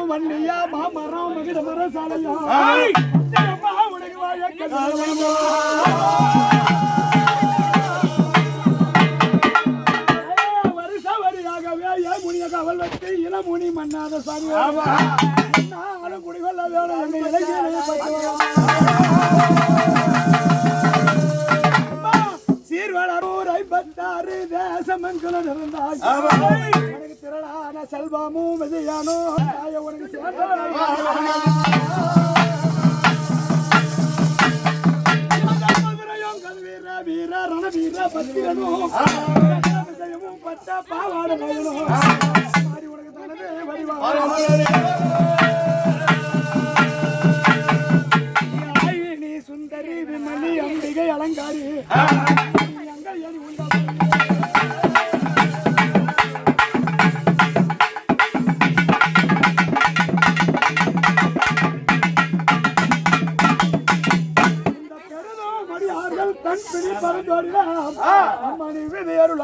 வண்டியா மாமரம் மகிட மரம் சாலையா வருஷ வரியாகவே ஏன் முனிய கவல் வச்சு இளமுனி மன்னாத சாமி குடிகொள்ள வேணும் எங்க இலக்கிய சீர்வளூர் 56 தேசமங்கலம் இருந்தாய் உனக்கு திரளான செல்வமும் விஜயானோ உனக்கு கல்வீர வீர ரணவீர பத்திரனும் பட்ட பாவாட உனக்கு தனது நீ சுந்தரி விமலி அம்பிகை அலங்காரி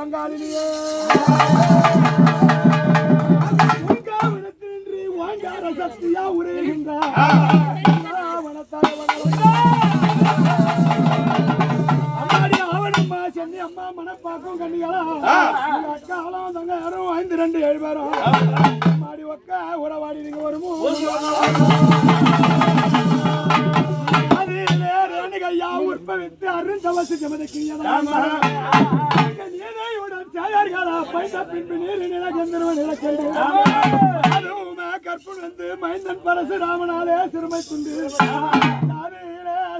அங்காளினியே வாங்கார சக்தியா உரைகின்ற அவனம்மா சென்னி அம்மா மனப்பாக்கம் கண்ணிகளா அக்காலம் தங்க யாரும் 5 2 7 பேரும் மாடி ஒக்க உறவாடி நீங்க வருமோ அது வேறு கையா உற்பவித்து அருந்தவசி ஜமதக்கிய மைந்தன் பரசு ராமனாலே சிறுமை துண்டு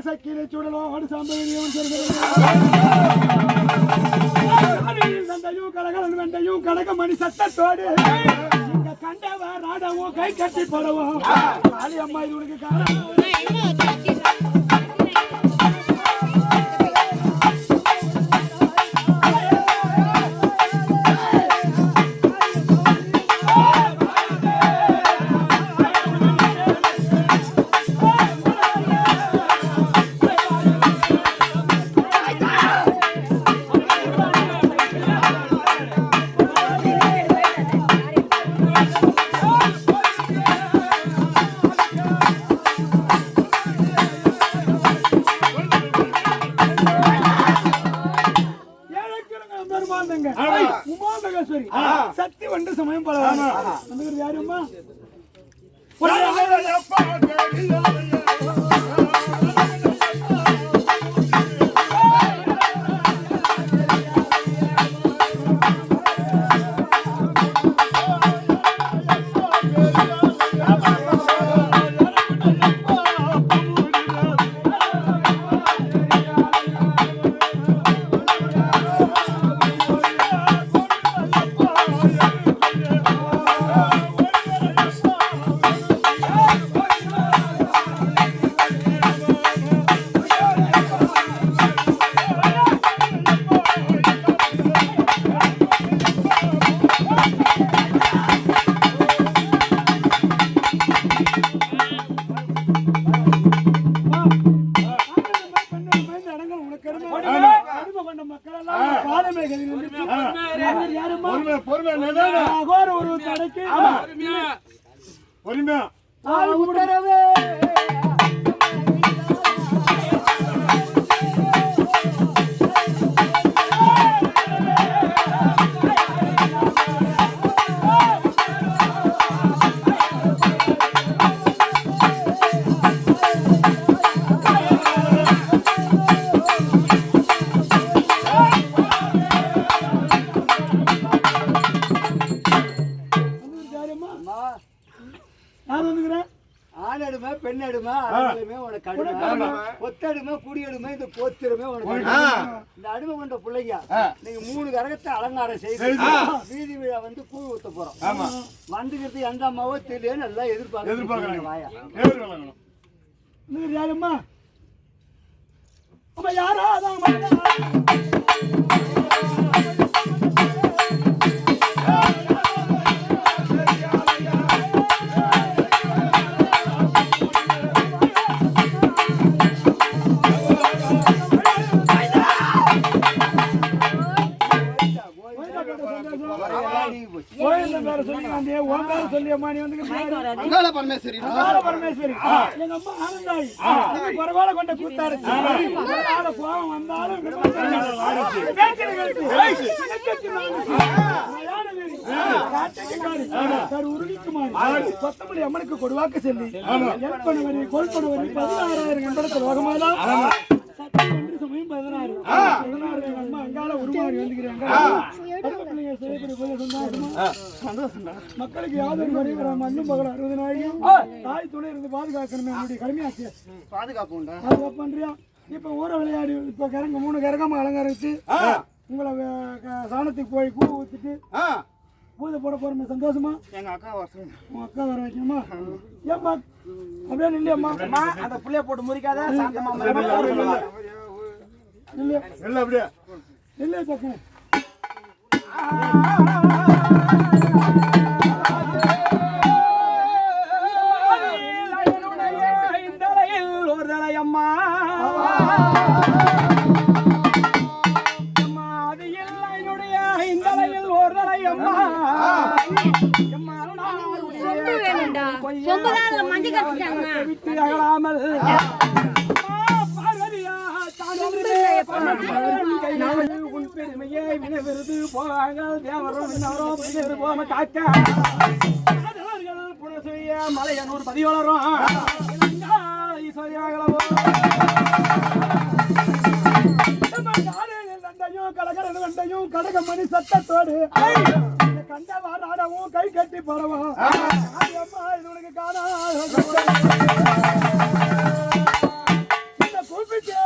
சக்கிரை சுடலோடு சாம்பவியும் கலகலன் வெண்டையும் கடகமணி சத்தத்தோடு கண்டவ ராடவும் கை கட்டி போடவும் காளி அம்மா இது உனக்கு காரணம் சக்தி வந்து சமயம் பல யாருமா ஒத்தடுமை குடியடுமை இந்த போத்திரமே உனக்கு இந்த அடிமை கொண்ட பிள்ளைங்க நீங்க 3 கரகத்தை அலங்காரம் செய்து வீதி விழா வந்து கூழ் ஊத்த போறோம் வந்துக்கிறது எந்த அம்மாவோ தெரியல நல்லா எதிர்பார்க்க வாயா யாருமா யாரா பேரை சொல்லி வந்தே உன் பேரை சொல்லியம்மா நீ வந்து பரமேஸ்வரி எங்க அம்மா ஆனந்தாயி பரவாயில்ல கொண்ட கூத்தாடுச்சு கோபம் வந்தாலும் கொத்தமல்லி அம்மனுக்கு கொடுவாக்க சொல்லி எல்பனவரி கொல்பனவரி 16,000 கண்டத்தில் வகமாதான் சமயம் 16 அம்மா அங்கால உருமாறி வந்துக்கிறாங்க மக்களுக்கு யாதொரு வரையும் மண்ணும் பகல் 60 நாளைக்கும் தாய் துணை இருந்து பாதுகாக்கணுமே என்னுடைய கடமையாச்சு பாதுகாப்பு பண்றியா இப்ப ஊரை விளையாடி இப்ப கரங்க 3 கரகமா அலங்காரம் வச்சு உங்களை சாணத்துக்கு போய் கூ ஊத்திட்டு பூஜை போட போறோம் சந்தோஷமா எங்க அக்கா உன் அக்கா வர வைக்கணுமா ஏம்மா அப்படியே இல்லையம்மா அந்த புள்ளைய போட்டு முறிக்காத சாந்தமா இல்ல அப்படியே இல்ல சக்கன ஒரு தலையம்மா அது இல்லை என்னுடைய இந்தலையில் ஒரு தலையம்மா விட்டு அகலாமல் உன் பெருமையை வினவிருது போவாங்க தேவரும் போம காக்க புனசுய மலையனூர் பதிவளரும் கலகரன் வண்டையும் கடகமணி சட்டத்தோடு கண்ட வாடாடவும் கை கட்டி படவும் இது உனக்கு காணா கூப்பிட்டு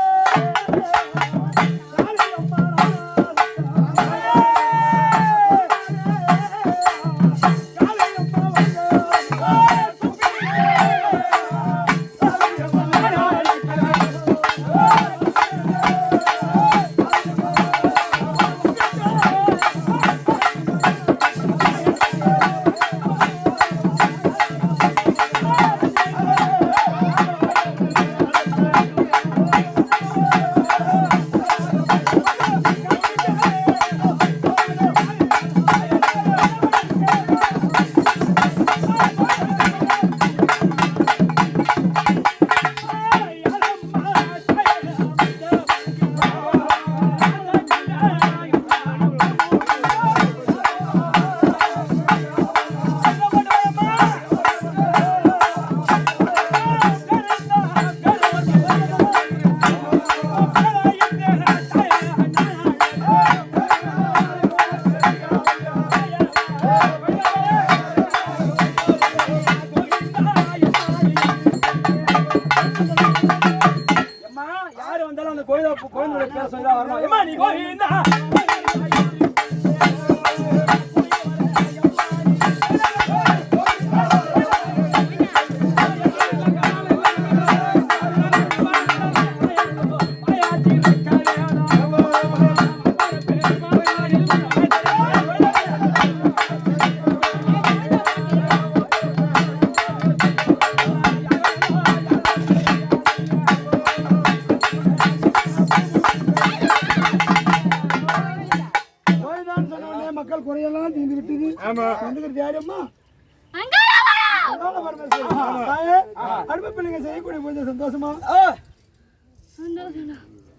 சந்தோஷமா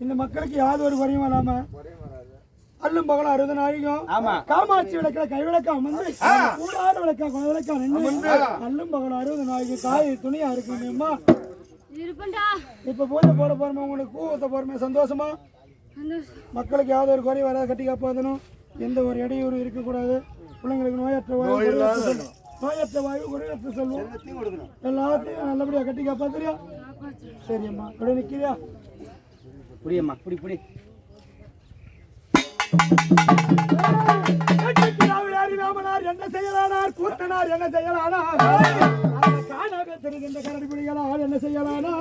இந்த மக்களுக்கு யாதொரு குறையும் இல்லாம அல்லும் பகலும் 60 நாளைக்கும் காமாட்சி விளக்கில கை விளக்கம் வந்து கூடாத விளக்கம் குண விளக்கம் அல்லும் பகலும் 60 நாளைக்கு தாய் துணியா இருக்குமா இப்ப பூஜை போட போறோமா உங்களுக்கு பூ ஊத்த போறோமே சந்தோஷமா மக்களுக்கு யாதொரு குறையும் வராது கட்டி காப்பாற்றணும் எந்த ஒரு இடையூறு இருக்கக்கூடாது பிள்ளைங்களுக்கு நோயற்ற வாயு குறையற்ற செல்வம் எல்லாத்தையும் நல்லபடியா கட்டி காப்பாத்துறியா சரியம்மா அப்படியே நிக்கிறியா புரியம்மா புடி ராமனார் என்ன செய்யலானார் கூத்தனார் என்ன செய்யலானார் காணாக தெரிகின்ற கரடிபிடிகளால் என்ன செய்யலானார்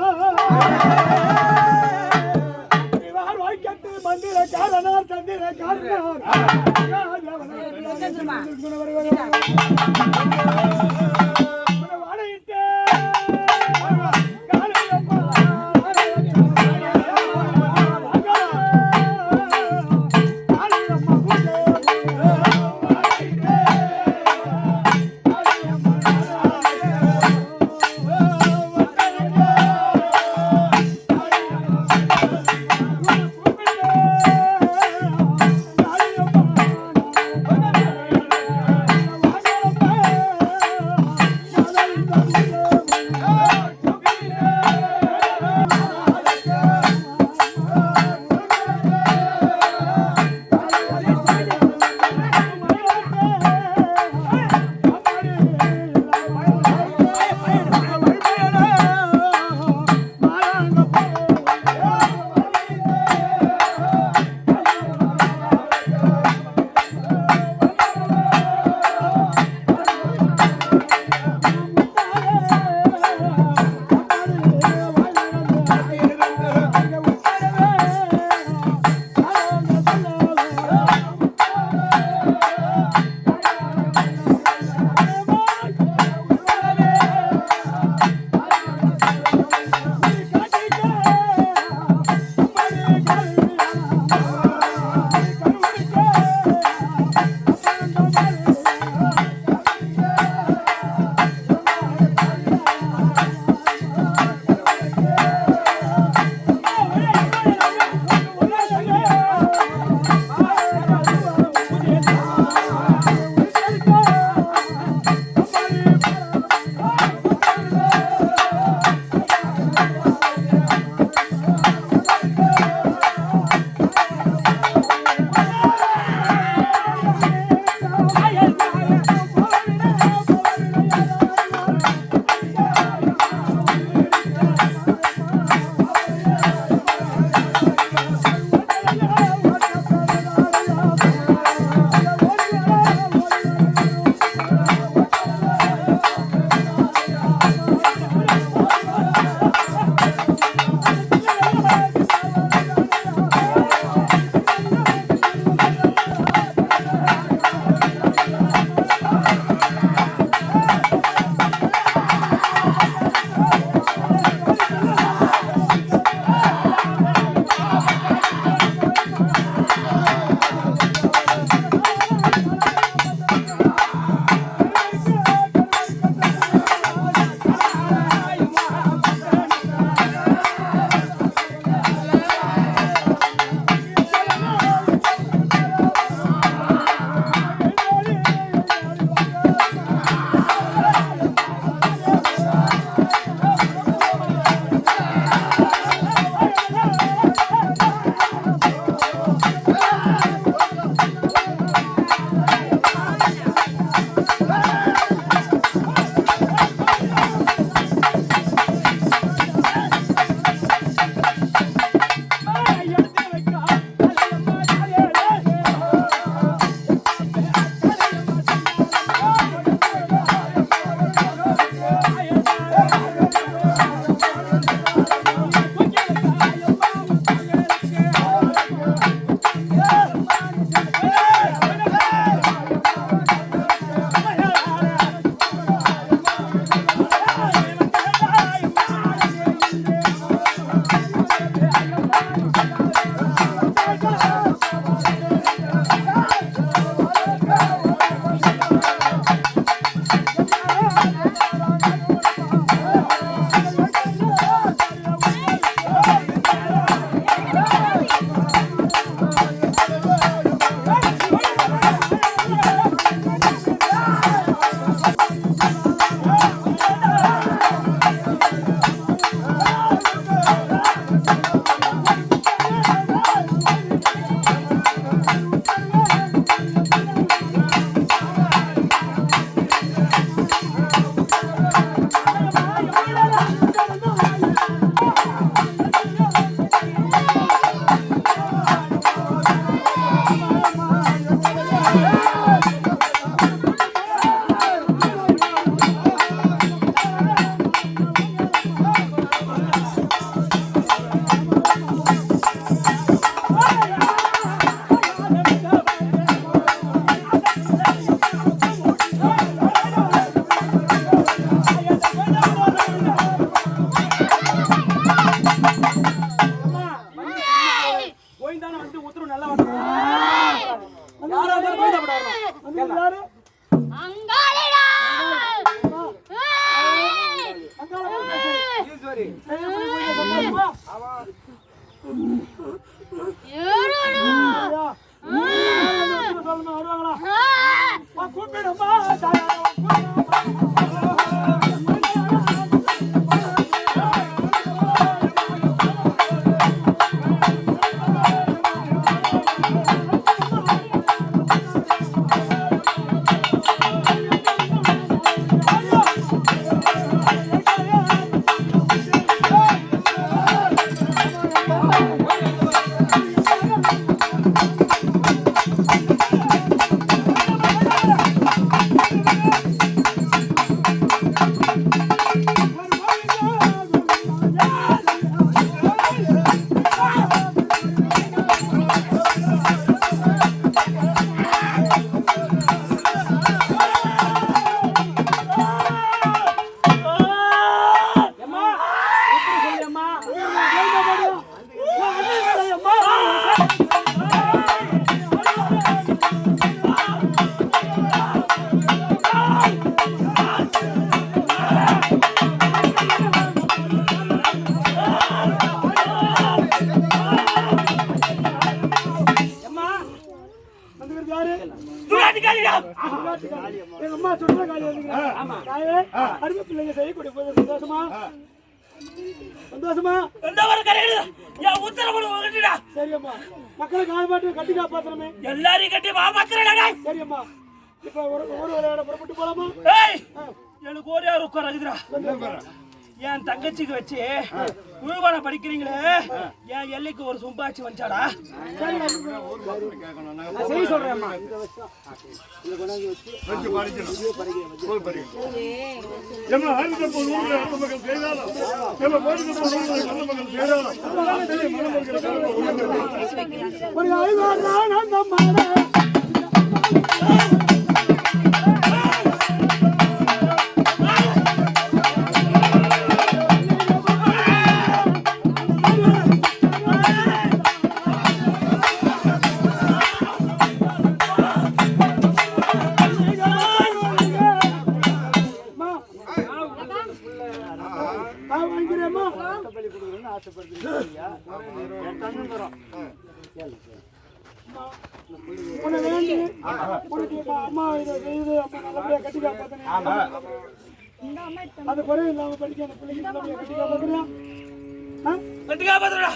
வாய்க்கட்டு மந்திர காரணார் தந்திர காரணார் எல்லாரையும் கட்டி பாத்துறா. சரியம்மா, இப்ப ஒரு விளையாட புறப்பட்டு போலாமா? எனக்கு ஒரே ஒரு உட்கார என் தங்கச்சிக்கு வச்சு உழுவான படிக்கிறீங்களே, என் எல்லைக்கு ஒரு சும்பாச்சி வந்துச்சாடா. சரி சொல்றேன். அது குறையும் இல்லாம படிக்க அந்த பிள்ளைங்க கட்டி காப்பாத்துறியா? கட்டி காப்பாத்துறா.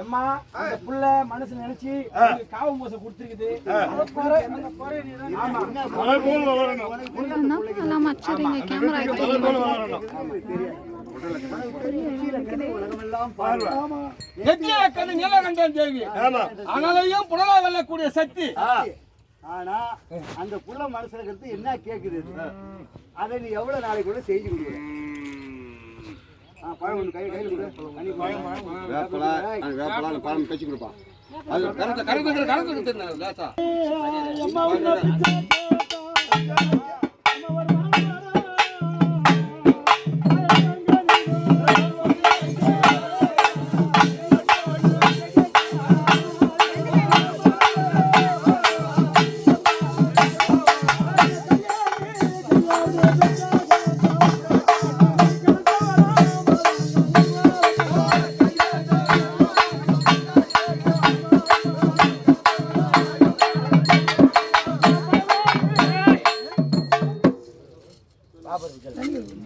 எம்மா அந்த புள்ள மனசு நினைச்சு காவு மோச கொடுத்துருக்குது. ஆனாலையும் புடலா வெல்லக்கூடிய சக்தி. ஆனா அந்த புள்ள மனசுல இருக்கிறது என்ன கேக்குது, அதை நீ எவ்வளவு நாளைக்குள்ள செஞ்சு கொடுக்குற? பழம் கையில கொடு. பழம் கட்சி கொடுப்பான். அது கருத்து லேசா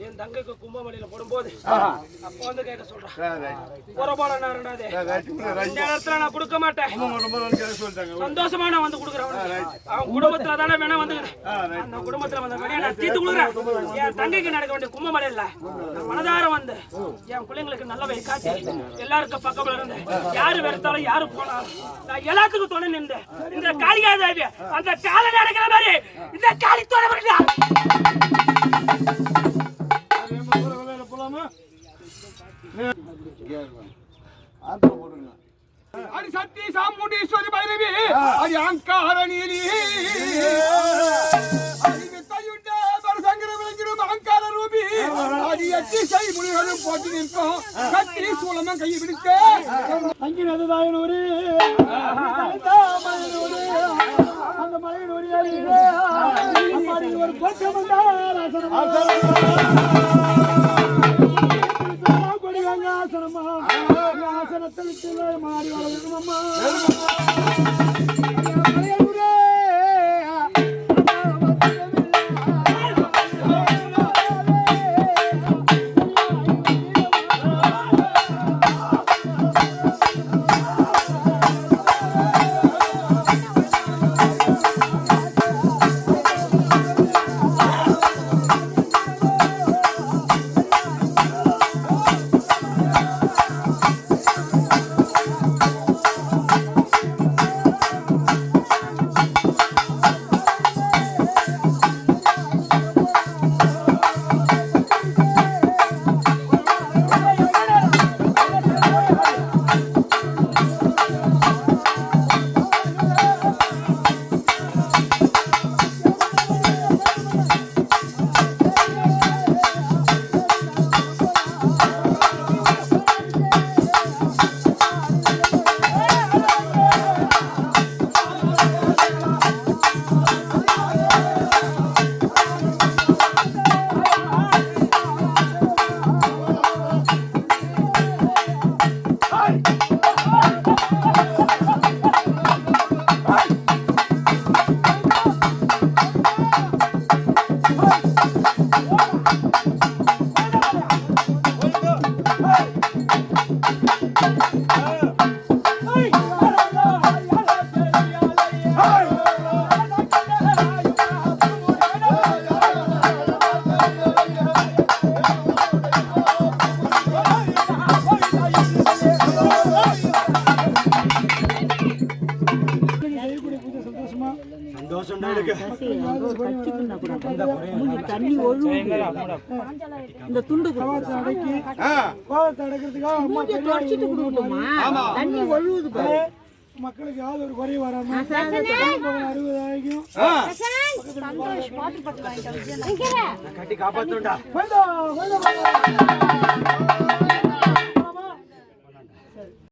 என் தங்கைக்கு கும்பமணியில போடும்போது அப்ப வந்து கேட்க சொல்றேன். புறப்பாடு இந்த நேரத்துல நான் கொடுக்க மாட்டேன். சந்தோஷமா நான் வந்து கொடுக்குறேன். அவன் குடும்பத்துல தானே வேணா வந்து அந்த குடும்பத்துல வந்த வேணையா நான் தீர்த்து கொடுக்குறேன். என் தங்கைக்கு நடக்க வேண்டிய கும்பமணியில நான் மனதார வந்து என் பிள்ளைங்களுக்கு நல்லவை காட்டி எல்லாருக்கும் பக்கத்துல இருந்து யாரு வெறுத்தாலும் யாரு போனாலும் நான் எல்லாத்துக்கும் துணை நின்று இந்த காளிகா தேவி அந்த காலை நடக்கிற மாதிரி இந்த காளி துணை வருகிறா. அது சக்தி சாமுண்டீஸ்வரி பைரவி அது அங்கார நீலி சங்கர விளங்கிடும் அங்கார ரூபி அது எட்டி கை முனிகளும் போட்டு நிற்கும் சக்தி சூலமும் கையை பிடித்து அங்கினதாயனூரு அந்த மலையினூரி ஒரு பக்கம் ஆசனமா ஆசனத்தில் மாறி வளர்க்கணும்மா. தண்ணி ஒழுங்கு இந்த துண்டு தண்ணி ஒழுகுது மக்களுக்கு யாவது ஒரு குறை வராம 60 கட்டி காப்பாத்துண்டா.